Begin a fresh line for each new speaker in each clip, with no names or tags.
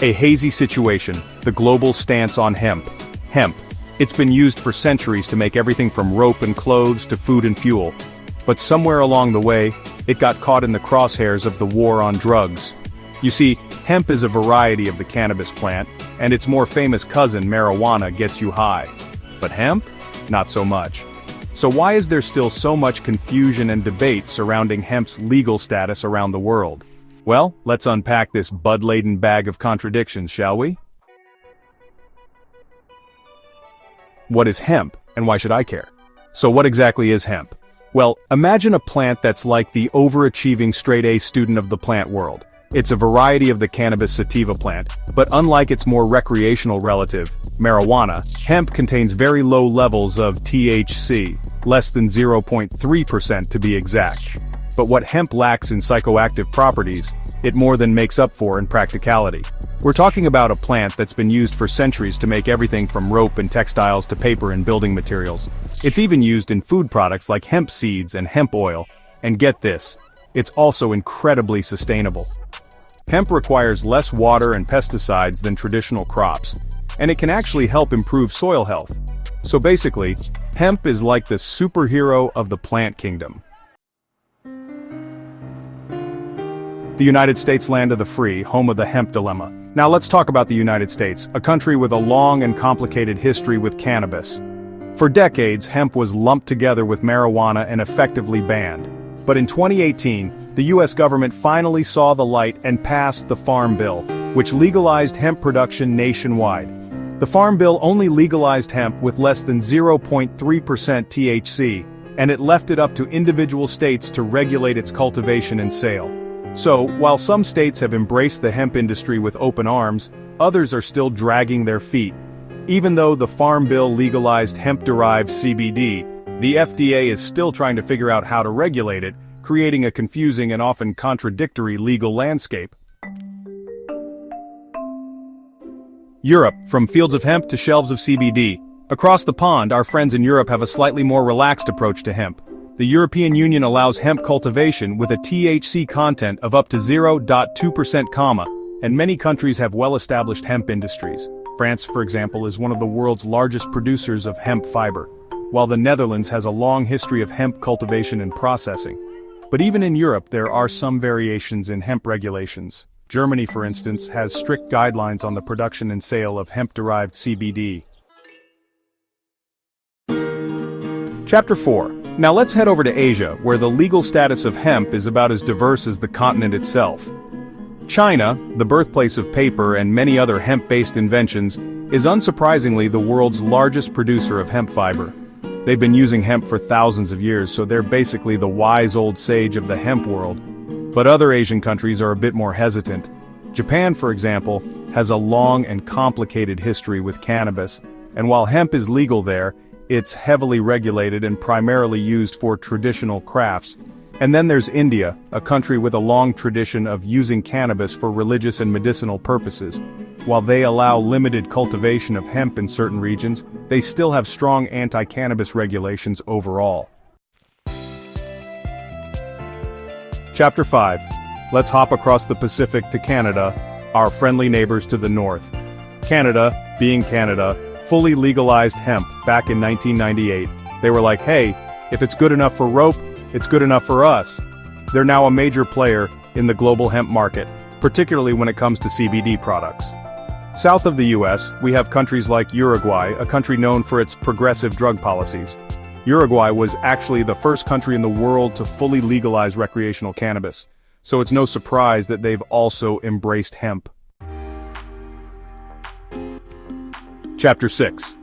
A hazy situation, the global stance on hemp. Hemp. It's been used for centuries to make everything from rope and clothes to food and fuel. But somewhere along the way, it got caught in the crosshairs of the war on drugs. You see, hemp is a variety of the cannabis plant, and its more famous cousin, marijuana, gets you high. But hemp? Not so much. So why is there still so much confusion and debate surrounding hemp's legal status around the world? Well, let's unpack this bud-laden bag of contradictions, shall we? What is hemp, and why should I care? So what exactly is hemp? Well, imagine a plant that's like the overachieving straight-A student of the plant world. It's a variety of the cannabis sativa plant, but unlike its more recreational relative, marijuana, hemp contains very low levels of THC, less than 0.3% to be exact. But what hemp lacks in psychoactive properties, it more than makes up for in practicality. We're talking about a plant that's been used for centuries to make everything from rope and textiles to paper and building materials. It's even used in food products like hemp seeds and hemp oil. And get this, it's also incredibly sustainable. Hemp requires less water and pesticides than traditional crops, and it can actually help improve soil health. So basically, hemp is like the superhero of the plant kingdom. The United States, land of the free, home of the hemp dilemma. Now let's talk about the United States, a country with a long and complicated history with cannabis. For decades, hemp was lumped together with marijuana and effectively banned. But in 2018, the US government finally saw the light and passed the Farm Bill, which legalized hemp production nationwide. The Farm Bill only legalized hemp with less than 0.3% THC, and it left it up to individual states to regulate its cultivation and sale. So, while some states have embraced the hemp industry with open arms, others are still dragging their feet. Even though the Farm Bill legalized hemp-derived CBD, the FDA is still trying to figure out how to regulate it, creating a confusing and often contradictory legal landscape. Europe, from fields of hemp to shelves of CBD. Across the pond, our friends in Europe have a slightly more relaxed approach to hemp. The European Union allows hemp cultivation with a THC content of up to 0.2%, and many countries have well-established hemp industries. France, for example, is one of the world's largest producers of hemp fiber, while the Netherlands has a long history of hemp cultivation and processing. But even in Europe, there are some variations in hemp regulations. Germany, for instance, has strict guidelines on the production and sale of hemp-derived CBD. Chapter 4. Now let's head over to Asia, where the legal status of hemp is about as diverse as the continent itself. China, the birthplace of paper and many other hemp-based inventions, is unsurprisingly the world's largest producer of hemp fiber. They've been using hemp for thousands of years, so they're basically the wise old sage of the hemp world. But other Asian countries are a bit more hesitant. Japan, for example, has a long and complicated history with cannabis, and while hemp is legal there, it's heavily regulated and primarily used for traditional crafts. And then there's India, a country with a long tradition of using cannabis for religious and medicinal purposes. While they allow limited cultivation of hemp in certain regions, they still have strong anti-cannabis regulations overall. Chapter 5. Let's hop across the Pacific to Canada, our friendly neighbors to the north. Canada, being Canada, fully legalized hemp back in 1998. They were like, hey, if it's good enough for rope, it's good enough for us. They're now a major player in the global hemp market, particularly when it comes to CBD products. South of the US, we have countries like Uruguay, a country known for its progressive drug policies. Uruguay was actually the first country in the world to fully legalize recreational cannabis, so it's no surprise that they've also embraced hemp. Chapter 6.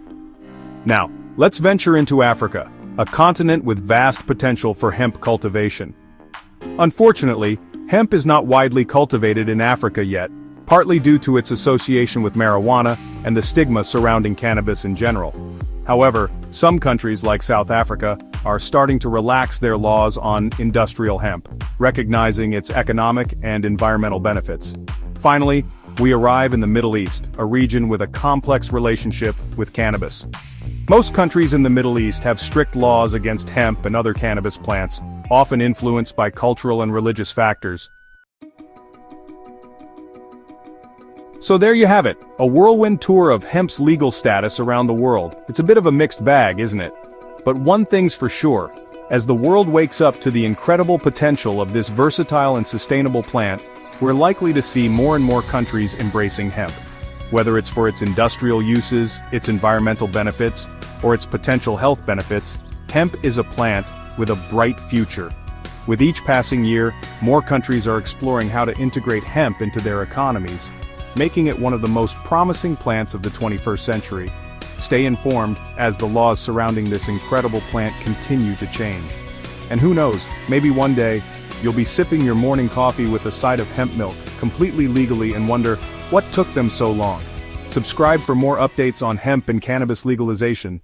Now, let's venture into Africa, a continent with vast potential for hemp cultivation. Unfortunately, hemp is not widely cultivated in Africa yet, partly due to its association with marijuana and the stigma surrounding cannabis in general. However, some countries like South Africa are starting to relax their laws on industrial hemp, recognizing its economic and environmental benefits. Finally, we arrive in the Middle East, a region with a complex relationship with cannabis. Most countries in the Middle East have strict laws against hemp and other cannabis plants, often influenced by cultural and religious factors. So there you have it, a whirlwind tour of hemp's legal status around the world. It's a bit of a mixed bag, isn't it? But one thing's for sure, as the world wakes up to the incredible potential of this versatile and sustainable plant, we're likely to see more and more countries embracing hemp. Whether it's for its industrial uses, its environmental benefits, or its potential health benefits, hemp is a plant with a bright future. With each passing year, more countries are exploring how to integrate hemp into their economies, making it one of the most promising plants of the 21st century. Stay informed as the laws surrounding this incredible plant continue to change. And who knows, maybe one day, you'll be sipping your morning coffee with a side of hemp milk, completely legally, and wonder, what took them so long? Subscribe for more updates on hemp and cannabis legalization.